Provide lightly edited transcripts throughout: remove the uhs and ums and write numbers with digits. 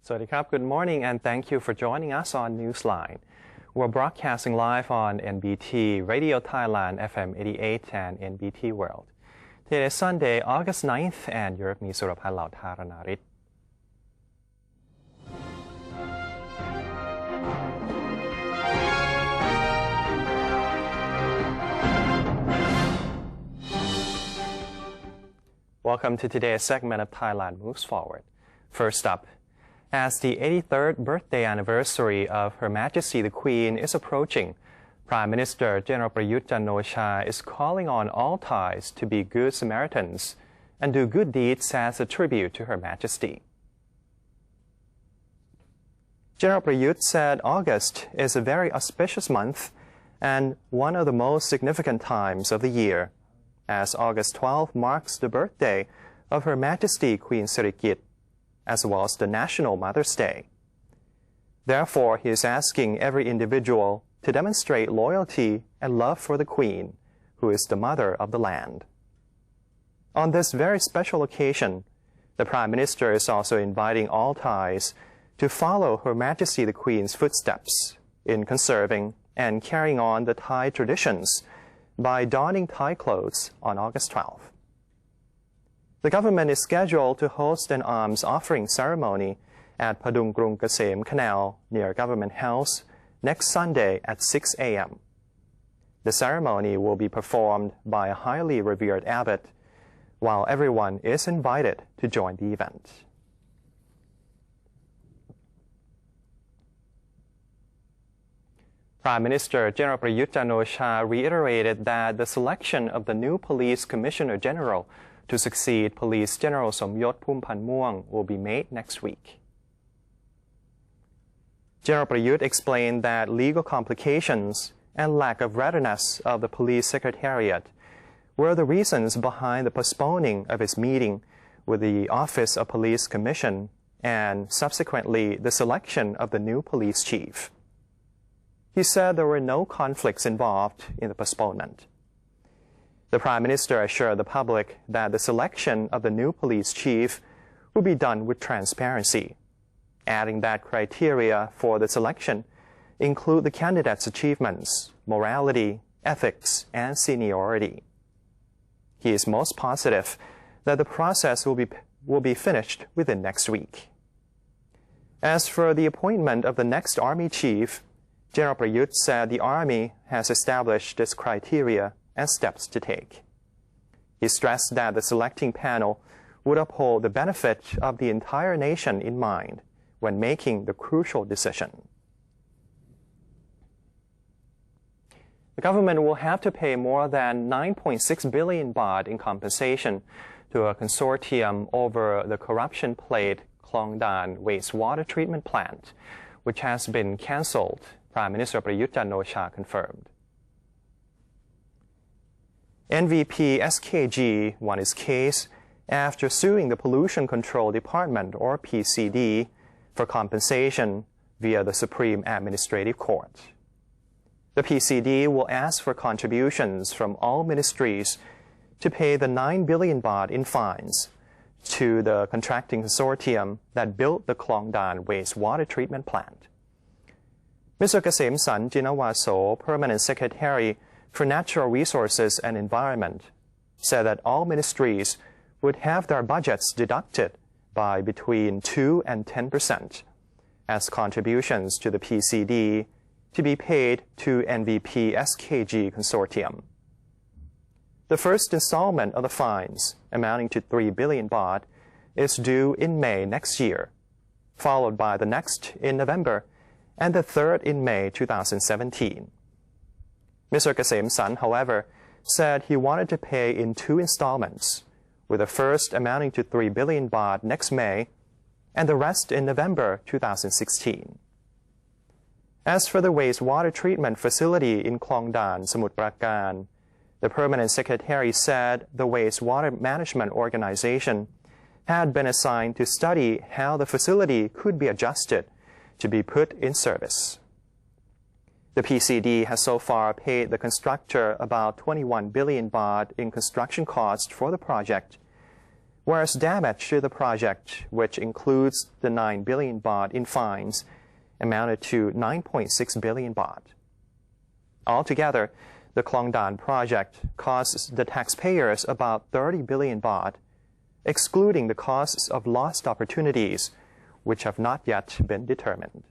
สวัสดีครับ Good morning and thank you for joining us on Newsline. We're broadcasting live on NBT Radio Thailand FM 88 and NBT World. Today is Sunday, August 9th and you're with me สุรพันธ์เหล่าธารณฤทธิ์ Welcome to today's segment of Thailand Moves Forward. First up, as the 83rd birthday anniversary of Her Majesty the Queen is approaching, Prime Minister General Prayut Chan-o-cha is calling on all Thais to be good Samaritans and do good deeds as a tribute to Her Majesty. General Prayut said August is a very auspicious month and one of the most significant times of the year, as August 12 marks the birthday of Her Majesty Queen Sirikit, as well as the National Mother's Day. Therefore, he is asking every individual to demonstrate loyalty and love for the Queen, who is the mother of the land. On this very special occasion, the Prime Minister is also inviting all Thais to follow Her Majesty the Queen's footsteps in conserving and carrying on the Thai traditions by donning Thai clothes on August 12th. The government is scheduled to host an arms offering ceremony at Padung Krung Kasem Canal near Government House next Sunday at 6 a.m. The ceremony will be performed by a highly revered abbot, while everyone is invited to join the event. Prime Minister General Prayut Chan-o-cha reiterated that the selection of the new Police Commissioner General to succeed Police General Somyot Phumpanmuang will be made next week. General Prayut explained that legal complications and lack of readiness of the Police Secretariat were the reasons behind the postponing of his meeting with the Office of Police Commission and subsequently the selection of the new police chief. He said there were no conflicts involved in the postponement. The Prime Minister assured the public that the selection of the new police chief will be done with transparency, adding that criteria for the selection include the candidate's achievements, morality, ethics, and seniority. He is most positive that the process will be finished within next week. As for the appointment of the next Army chief, General Prayut said the Army has established its criteria and steps to take. He stressed that the selecting panel would uphold the benefit of the entire nation in mind when making the crucial decision. The government will have to pay more than 9.6 billion baht in compensation to a consortium over the corruption-plagued Klong Dan wastewater treatment plant, which has been cancelled, Prime Minister Prayut Chan-o-cha confirmed. NVP SKG won his case after suing the Pollution Control Department, or PCD, for compensation via the Supreme Administrative Court. The PCD will ask for contributions from all ministries to pay the 9 billion baht in fines to the contracting consortium that built the Klong Dan wastewater treatment plant. Mr. Kasem San Jinawaso, Permanent Secretary for Natural Resources and Environment, said that all ministries would have their budgets deducted by between 2 and 10% as contributions to the PCD to be paid to NVP SKG Consortium. The first installment of the fines, amounting to 3 billion baht, is due in May next year, followed by the next in November, and the third in May 2017. Mr. Kasem San, however, said he wanted to pay in 2 installments, with the first amounting to 3 billion baht next May and the rest in November 2016. As for the wastewater treatment facility in Klong Dan, Samut Prakan, the Permanent Secretary said the Wastewater Management Organization had been assigned to study how the facility could be adjusted to be put in service. The PCD has so far paid the constructor about 21 billion baht in construction costs for the project, whereas damage to the project, which includes the 9 billion baht in fines, amounted to 9.6 billion baht. Altogether, the Klongdan project costs the taxpayers about 30 billion baht, excluding the costs of lost opportunities, which have not yet been determined.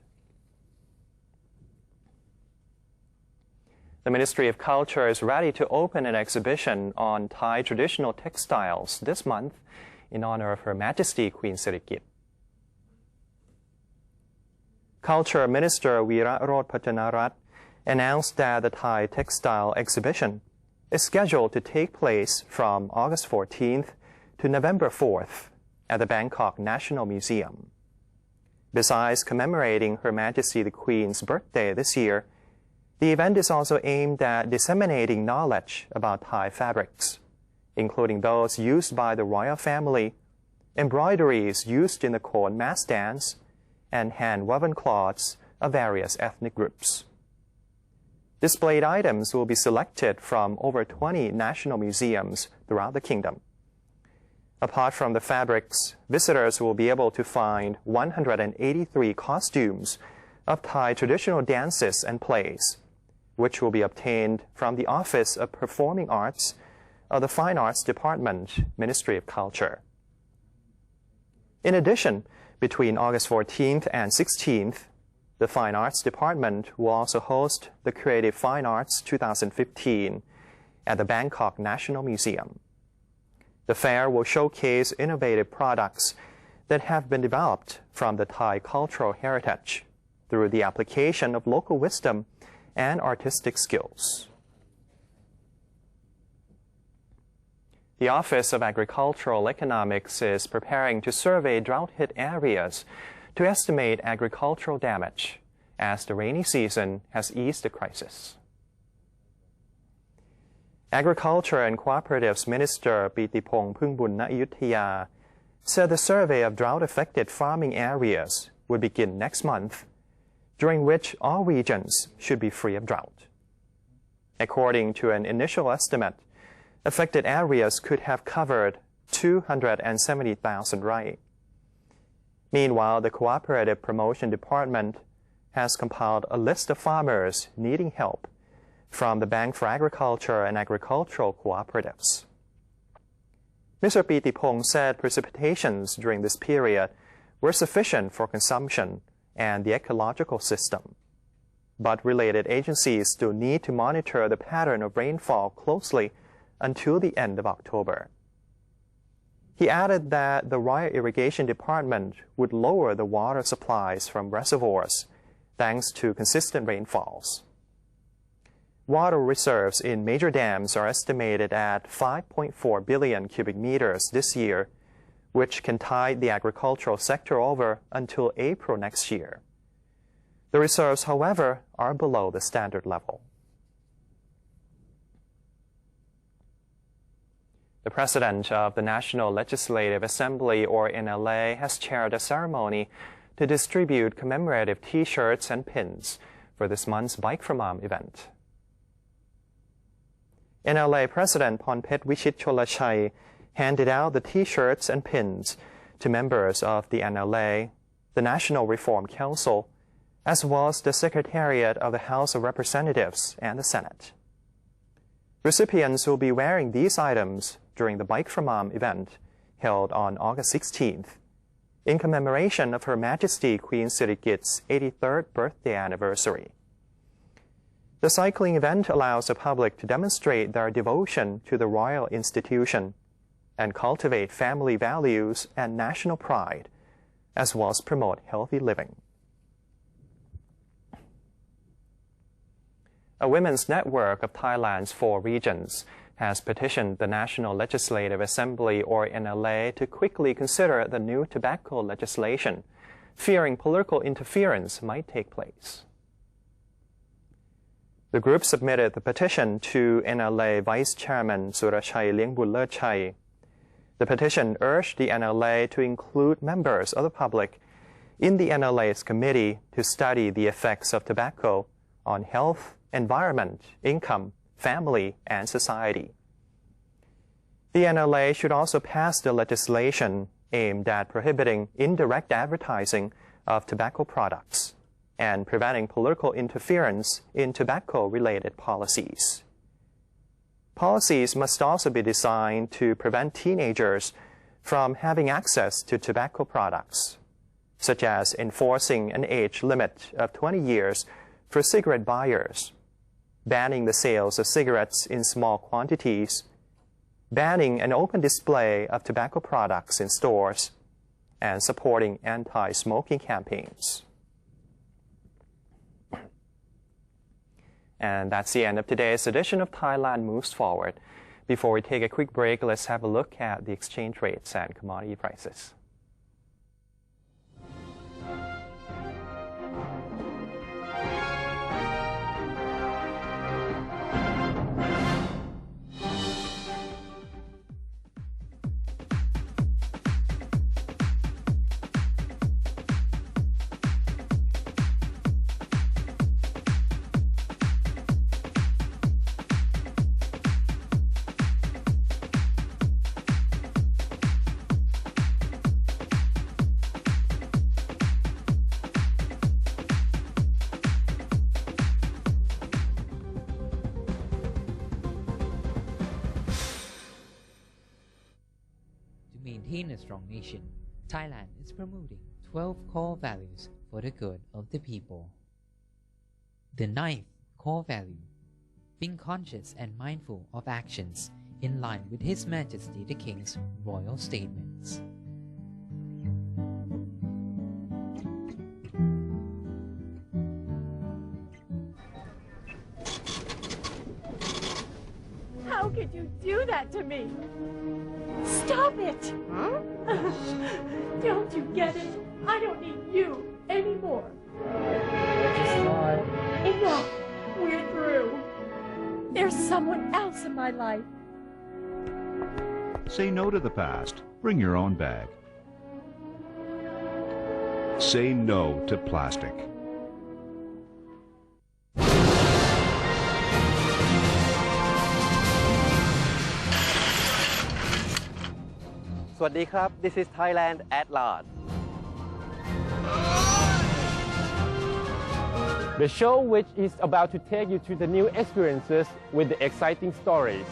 The Ministry of Culture is ready to open an exhibition on Thai traditional textiles this month in honor of Her Majesty Queen Sirikit. Culture Minister Weerarot Pattanarat announced that the Thai textile exhibition is scheduled to take place from August 14th to November 4th at the Bangkok National Museum. Besides commemorating Her Majesty the Queen's birthday this year, the event is also aimed at disseminating knowledge about Thai fabrics, including those used by the royal family, embroideries used in the Khon mass dance, and hand-woven cloths of various ethnic groups. Displayed items will be selected from over 20 national museums throughout the kingdom. Apart from the fabrics, visitors will be able to find 183 costumes of Thai traditional dances and plays, which will be obtained from the Office of Performing Arts of the Fine Arts Department, Ministry of Culture. In addition, between August 14th and 16th, the Fine Arts Department will also host the Creative Fine Arts 2015 at the Bangkok National Museum. The fair will showcase innovative products that have been developed from the Thai cultural heritage through the application of local wisdom and artistic skills. The Office of Agricultural Economics is preparing to survey drought-hit areas to estimate agricultural damage as the rainy season has eased the crisis. Agriculture and Cooperatives Minister Pitipong Phungbun Ayutthaya said the survey of drought-affected farming areas would begin next month, during which all regions should be free of drought. According to an initial estimate, affected areas could have covered 270,000 rai. Meanwhile, the Cooperative Promotion Department has compiled a list of farmers needing help from the Bank for Agriculture and Agricultural Cooperatives. Mr. Pitipong said precipitations during this period were sufficient for consumption and the ecological system, but related agencies still need to monitor the pattern of rainfall closely until the end of October. He added that the Royal Irrigation Department would lower the water supplies from reservoirs thanks to consistent rainfalls. Water reserves in major dams are estimated at 5.4 billion cubic meters this year, which can tide the agricultural sector over until April next year. The reserves, however, are below the standard level. The President of the National Legislative Assembly, or NLA, has chaired a ceremony to distribute commemorative T-shirts and pins for this month's Bike for Mom event. NLA President Ponpet Wichit Cholachai handed out the T-shirts and pins to members of the NLA, the National Reform Council, as well as the Secretariat of the House of Representatives and the Senate. Recipients will be wearing these items during the Bike for Mom event held on August 16th, in commemoration of Her Majesty Queen Sirikit's 83rd birthday anniversary. The cycling event allows the public to demonstrate their devotion to the royal institution and cultivate family values and national pride, as well as promote healthy living. A women's network of Thailand's 4 regions has petitioned the National Legislative Assembly, or NLA, to quickly consider the new tobacco legislation, fearing political interference might take place. The group submitted the petition to NLA Vice Chairman Surachai Liengbullerchai. The petition urged the NLA to include members of the public in the NLA's committee to study the effects of tobacco on health, environment, income, family, and society. The NLA should also pass the legislation aimed at prohibiting indirect advertising of tobacco products and preventing political interference in tobacco-related policies. Policies must also be designed to prevent teenagers from having access to tobacco products, such as enforcing an age limit of 20 years for cigarette buyers, banning the sales of cigarettes in small quantities, banning an open display of tobacco products in stores, and supporting anti-smoking campaigns. And that's the end of today's edition of Thailand Moves Forward. Before we take a quick break, let's have a look at the exchange rates and commodity prices. Maintain a strong nation, Thailand is promoting 12 core values for the good of the people. The 9th core value, being conscious and mindful of actions in line with His Majesty the King's royal statements. How could you do that to me? Stop it! Huh? Don't you get it? I don't need you anymore. Enough! We're through. There's someone else in my life. Say no to the past. Bring your own bag. Say no to plastic. This is Thailand at large. The show which is about to take you to the new experiences with the exciting stories.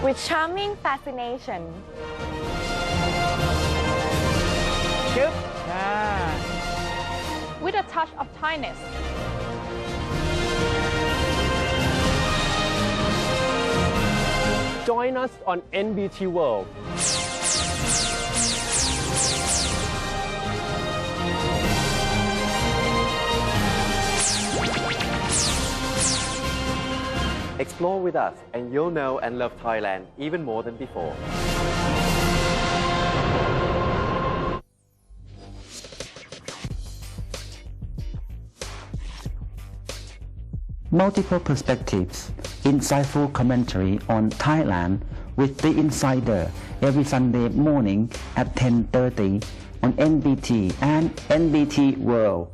With charming fascination. With a touch of Thainess. Join us on NBT World. Explore with us and you'll know and love Thailand even more than before. Multiple perspectives, insightful commentary on Thailand with The Insider every Sunday morning at 10:30 on NBT and NBT World.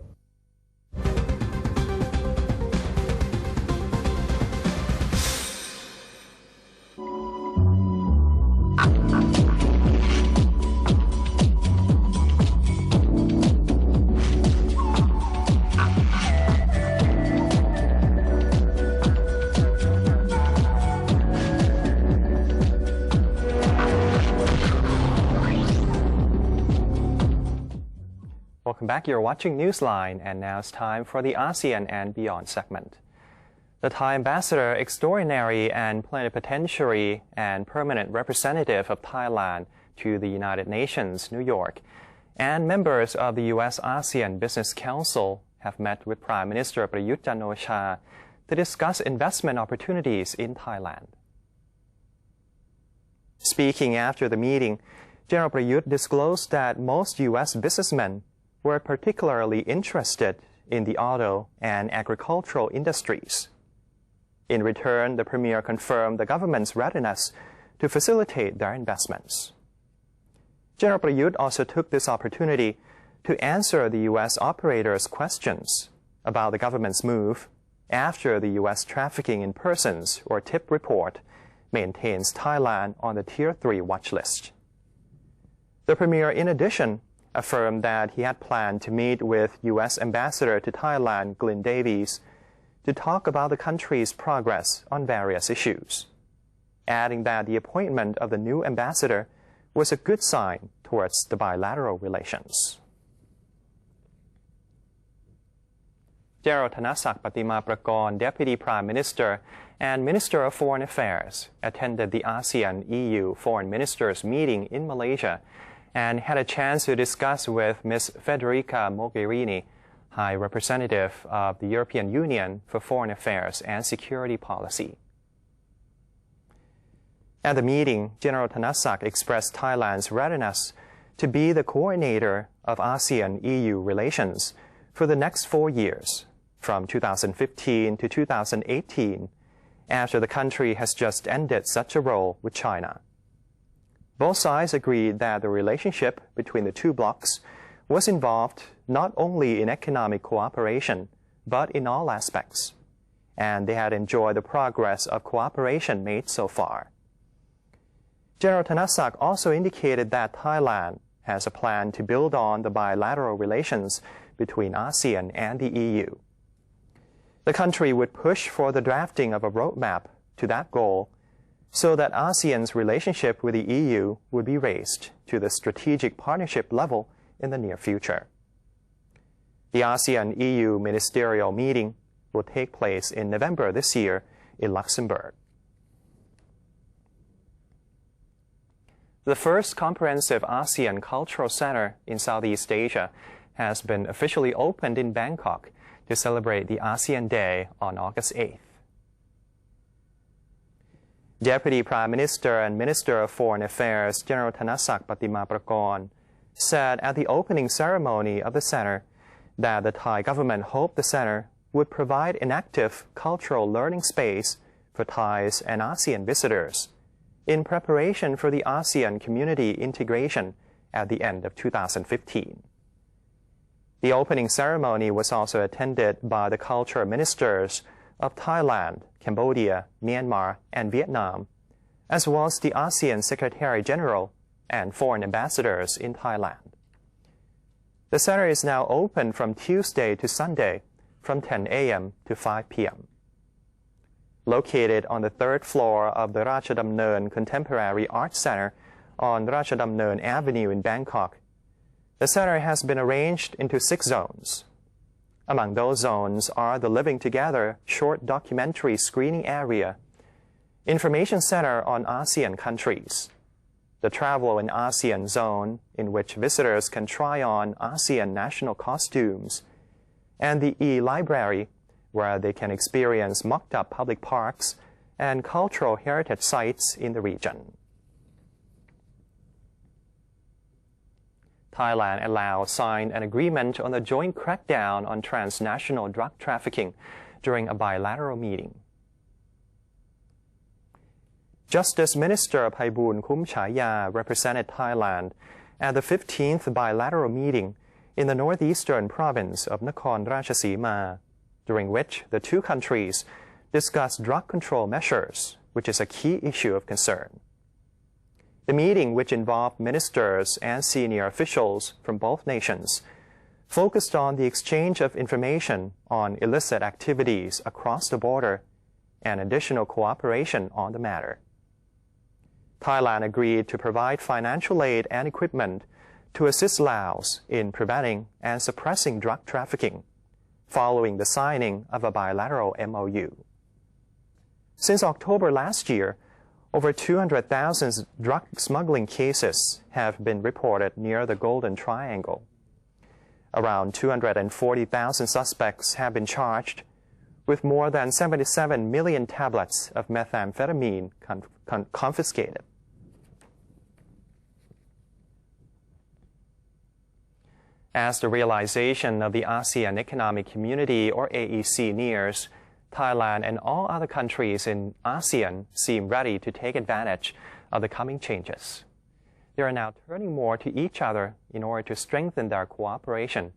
Welcome back. You're watching Newsline, and now it's time for the ASEAN and Beyond segment. The Thai ambassador, extraordinary and plenipotentiary and permanent representative of Thailand to the United Nations, New York, and members of the U.S. ASEAN Business Council have met with Prime Minister Prayut Chan-o-cha to discuss investment opportunities in Thailand. Speaking after the meeting, General Prayut disclosed that most U.S. businessmen were particularly interested in the auto and agricultural industries. In return, the Premier confirmed the government's readiness to facilitate their investments. General Prayut also took this opportunity to answer the U.S. operators' questions about the government's move after the U.S. Trafficking in Persons, or TIP report, maintains Thailand on the Tier 3 watch list. The premier, in addition, affirmed that he had planned to meet with U.S. Ambassador to Thailand, Glyn Davies, to talk about the country's progress on various issues, adding that the appointment of the new ambassador was a good sign towards the bilateral relations. General Thanasak Patimaprakorn, Deputy Prime Minister and Minister of Foreign Affairs, attended the ASEAN-EU Foreign Ministers meeting in Malaysia and had a chance to discuss with Ms. Federica Mogherini, High Representative of the European Union for Foreign Affairs and Security Policy. At the meeting, General Thanasak expressed Thailand's readiness to be the coordinator of ASEAN-EU relations for the next 4 years, from 2015 to 2018, after the country has just ended such a role with China. Both sides agreed that the relationship between the two blocs was involved not only in economic cooperation, but in all aspects, and they had enjoyed the progress of cooperation made so far. General Thanasak also indicated that Thailand has a plan to build on the bilateral relations between ASEAN and the EU. The country would push for the drafting of a roadmap to that goal so that ASEAN's relationship with the EU would be raised to the strategic partnership level in the near future. The ASEAN-EU ministerial meeting will take place in November this year in Luxembourg. The first comprehensive ASEAN Cultural Center in Southeast Asia has been officially opened in Bangkok to celebrate the ASEAN Day on August 8th. Deputy Prime Minister and Minister of Foreign Affairs General Thanasak Patimaprakorn said at the opening ceremony of the center that the Thai government hoped the center would provide an active cultural learning space for Thais and ASEAN visitors in preparation for the ASEAN community integration at the end of 2015. The opening ceremony was also attended by the culture ministers of Thailand, Cambodia, Myanmar, and Vietnam, as well as the ASEAN Secretary General and foreign ambassadors in Thailand. The center is now open from Tuesday to Sunday from 10 a.m. to 5 p.m. Located on the 3rd floor of the Ratchadamnern Contemporary Art Center on Ratchadamnern Avenue in Bangkok, the center has been arranged into 6 zones. Among those zones are the Living Together short documentary screening area, Information Center on ASEAN countries, the Travel in ASEAN zone, in which visitors can try on ASEAN national costumes, and the e-library, where they can experience mocked-up public parks and cultural heritage sites in the region. Thailand and Laos signed an agreement on the joint crackdown on transnational drug trafficking during a bilateral meeting. Justice Minister Phaiboon Khumchaya represented Thailand at the 15th bilateral meeting in the northeastern province of Nakhon Ratchasima, during which the two countries discussed drug control measures, which is a key issue of concern. The meeting, which involved ministers and senior officials from both nations, focused on the exchange of information on illicit activities across the border and additional cooperation on the matter. Thailand agreed to provide financial aid and equipment to assist Laos in preventing and suppressing drug trafficking, following the signing of a bilateral MOU. Since October last year, over 200,000 drug smuggling cases have been reported near the Golden Triangle. Around 240,000 suspects have been charged, with more than 77 million tablets of methamphetamine confiscated. As the realization of the ASEAN Economic Community, or AEC, nears, Thailand and all other countries in ASEAN seem ready to take advantage of the coming changes. They are now turning more to each other in order to strengthen their cooperation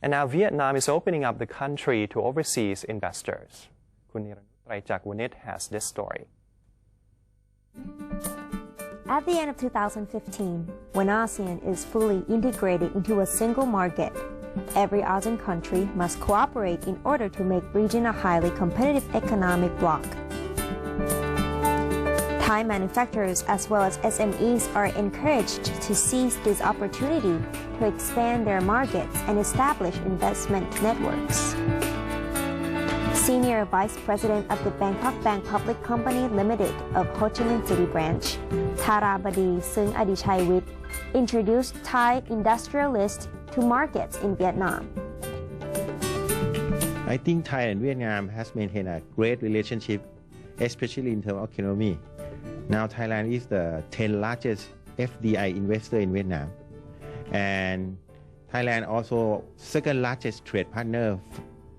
And now Vietnam is opening up the country to overseas investors. Kun Niranutrai Jakwinit has this story. At the end of 2015, when ASEAN is fully integrated into a single market, every ASEAN country must cooperate in order to make region a highly competitive economic bloc. Thai manufacturers as well as SMEs are encouraged to seize this opportunity to expand their markets and establish investment networks. Senior Vice President of the Bangkok Bank Public Company Limited of Ho Chi Minh City Branch, Tharabadi Sung Adichaiwit, introduced Thai industrialists to markets in Vietnam. I think Thailand and Vietnam has maintained a great relationship, especially in terms of economy. Now Thailand is the 10th largest FDI investor in Vietnam, and Thailand also second largest trade partner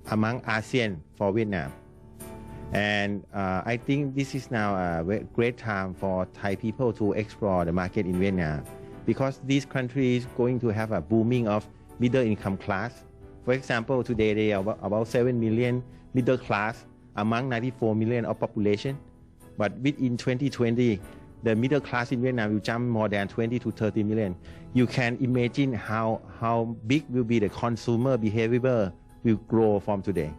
among ASEAN for Vietnam. And I think this is now a great time for Thai people to explore the market in Vietnam, because this country is going to have a booming of middle income class. For example, today there are about 7 million middle class among 94 million of population. But within 2020, the middle class in Vietnam will jump more than 20 to 30 million. You can imagine how big will be the consumer behavior will grow from today.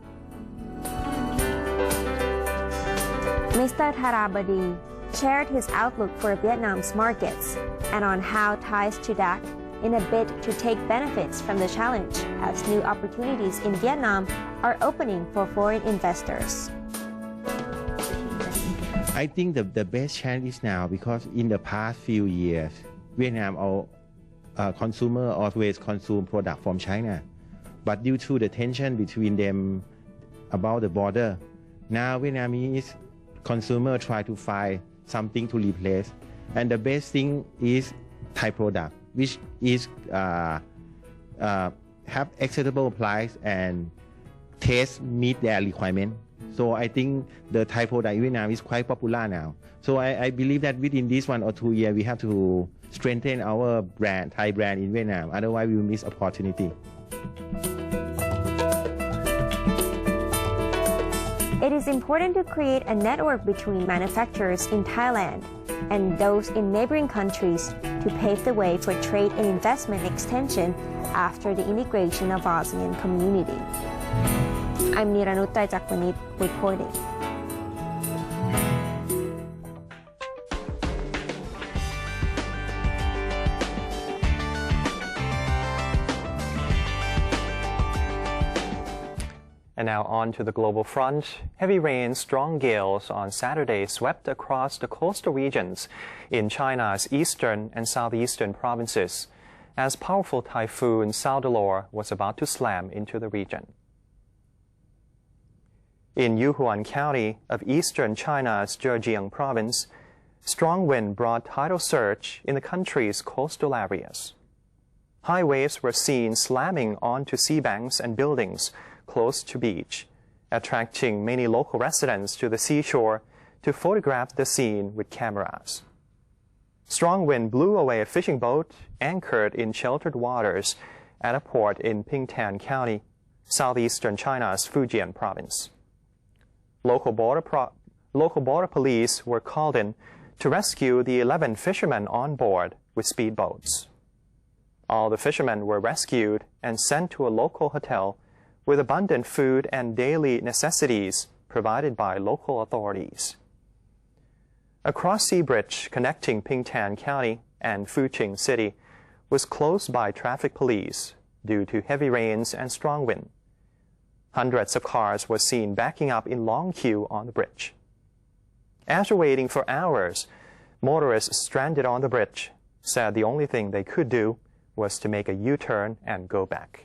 Mr. Tharabadi shared his outlook for Vietnam's markets and on how Thais should act in a bid to take benefits from the challenge as new opportunities in Vietnam are opening for foreign investors. I think the best chance is now, because in the past few years, Vietnam consumer always consume product from China. But due to the tension between them about the border, now Vietnamese consumer try to find something to replace. And the best thing is Thai product, which is have acceptable price and taste meet their requirement. So I think the Thai product in Vietnam is quite popular now. So I believe that within this 1 or 2 years, we have to strengthen our brand, Thai brand in Vietnam. Otherwise, we will miss opportunity. It is important to create a network between manufacturers in Thailand and those in neighboring countries to pave the way for trade and investment extension after the integration of ASEAN community. I'm Niranuttai Jakwinit reporting. And now on to the global front. Heavy rain, strong gales on Saturday swept across the coastal regions in China's eastern and southeastern provinces as powerful typhoon Saudalor was about to slam into the region. In Yuhuan County of eastern China's Zhejiang province, strong wind brought tidal surge in the country's coastal areas. High waves were seen slamming onto sea banks and buildings close to beach, attracting many local residents to the seashore to photograph the scene with cameras. Strong wind blew away a fishing boat anchored in sheltered waters at a port in Pingtan County, southeastern China's Fujian province. Local border police were called in to rescue the 11 fishermen on board with speedboats. All the fishermen were rescued and sent to a local hotel with abundant food and daily necessities provided by local authorities. A cross-sea bridge connecting Pingtan County and Fujian City was closed by traffic police due to heavy rains and strong wind. Hundreds of cars were seen backing up in long queue on the bridge. After waiting for hours, motorists stranded on the bridge said the only thing they could do was to make a U-turn and go back.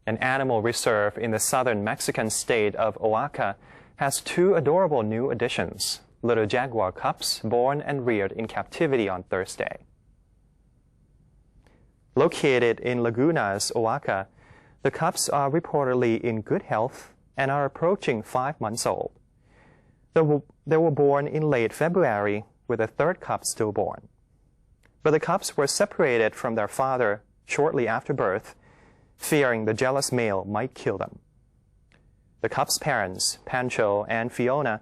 An animal reserve in the southern Mexican state of Oaxaca has 2 adorable new additions, little jaguar cubs born and reared in captivity on Thursday. Located in Lagunas, Oaxaca, the cubs are reportedly in good health and are approaching 5 months old. They were born in late February with a 3rd cub stillborn. but the cubs were separated from their father shortly after birth, fearing the jealous male might kill them. The cubs' parents, Pancho and Fiona,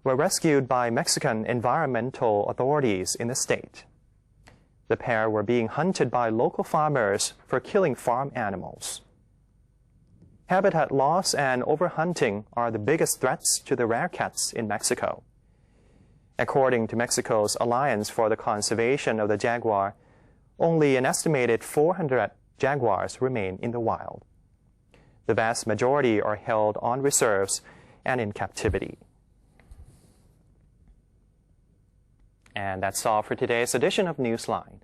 were rescued by Mexican environmental authorities in the state. The pair were being hunted by local farmers for killing farm animals. Habitat loss and overhunting are the biggest threats to the rare cats in Mexico. According to Mexico's Alliance for the Conservation of the Jaguar, only an estimated 400 jaguars remain in the wild. The vast majority are held on reserves and in captivity. And that's all for today's edition of Newsline.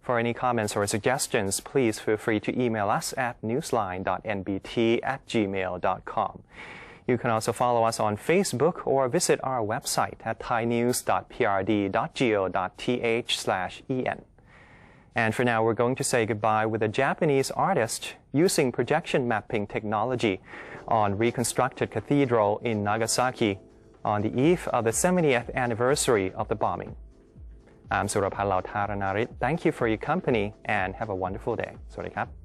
For any comments or suggestions, please feel free to email us at newsline.nbt@gmail.com. You can also follow us on Facebook or visit our website at thainews.prd.go.th/en. And for now, we're going to say goodbye with a Japanese artist using projection mapping technology on reconstructed cathedral in Nagasaki on the eve of the 70th anniversary of the bombing. I'm Surapan Lautharanarit. Thank you for your company and have a wonderful day. สวัสดีครับ